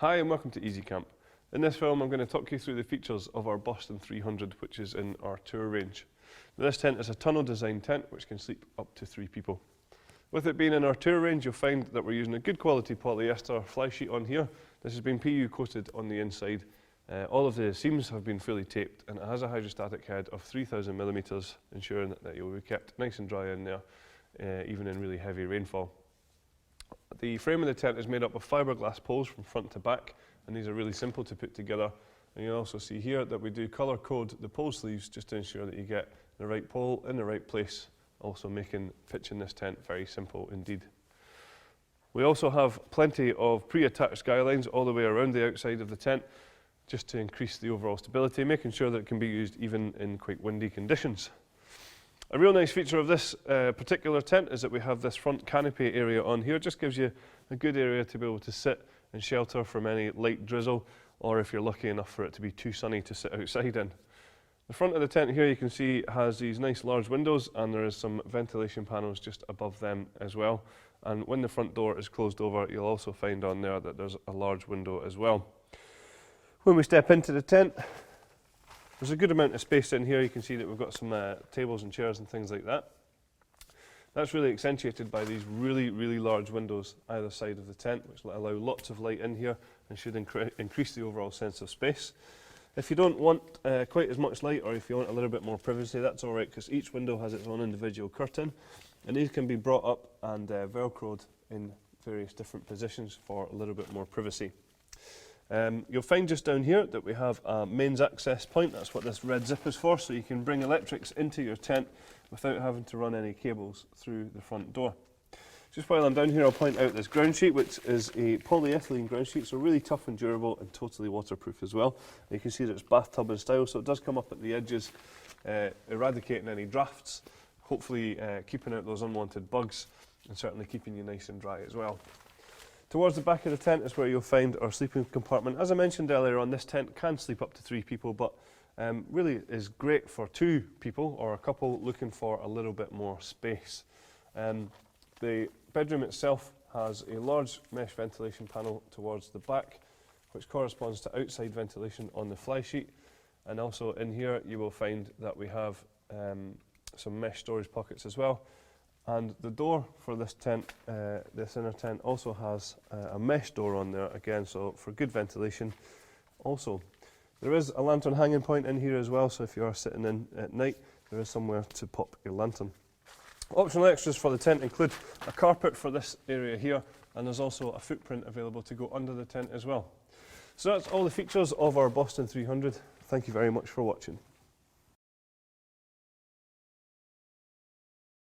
Hi and welcome to Easy Camp. In this film I'm going to talk you through the features of our Boston 300, which is in our tour range. Now, this tent is a tunnel design tent which can sleep up to 3 people. With it being in our tour range, you'll find that we're using a good quality polyester fly sheet on here. This has been PU coated on the inside. All of the seams have been fully taped, and it has a hydrostatic head of 3000 millimeters, ensuring that you'll be kept nice and dry in there, even in really heavy rainfall. The frame of the tent is made up of fiberglass poles from front to back, and these are really simple to put together. And you'll also see here that we do colour code the pole sleeves just to ensure that you get the right pole in the right place, also making pitching this tent very simple indeed. We also have plenty of pre-attached skylines all the way around the outside of the tent, just to increase the overall stability, making sure that it can be used even in quite windy conditions. A real nice feature of this particular tent is that we have this front canopy area on here. It just gives you a good area to be able to sit and shelter from any light drizzle, or if you're lucky enough for it to be too sunny to sit outside in. The front of the tent here, you can see, has these nice large windows, and there is some ventilation panels just above them as well. And when the front door is closed over, you'll also find on there that there's a large window as well. When we step into the tent, there's a good amount of space in here. You can see that we've got some tables and chairs and things like that. That's really accentuated by these really large windows either side of the tent, which allow lots of light in here and should increase the overall sense of space. If you don't want quite as much light, or if you want a little bit more privacy, that's all right, because each window has its own individual curtain, and these can be brought up and velcroed in various different positions for a little bit more privacy. You'll find just down here that we have a mains access point. That's what this red zip is for, so you can bring electrics into your tent without having to run any cables through the front door. Just while I'm down here, I'll point out this ground sheet, which is a polyethylene ground sheet, so really tough and durable and totally waterproof as well. And you can see that it's bathtub in style, so it does come up at the edges, eradicating any drafts, hopefully keeping out those unwanted bugs, and certainly keeping you nice and dry as well. Towards the back of the tent is where you'll find our sleeping compartment. As I mentioned earlier on, this tent can sleep up to 3 people, but really is great for 2 people or a couple looking for a little bit more space. The bedroom itself has a large mesh ventilation panel towards the back, which corresponds to outside ventilation on the fly sheet. And also in here you will find that we have some mesh storage pockets as well. And the door for this tent, this inner tent, also has a mesh door on there again, so for good ventilation. Also, there is a lantern hanging point in here as well, so if you are sitting in at night, there is somewhere to pop your lantern. Optional extras for the tent include a carpet for this area here, and there's also a footprint available to go under the tent as well. So that's all the features of our Boston 300. Thank you very much for watching.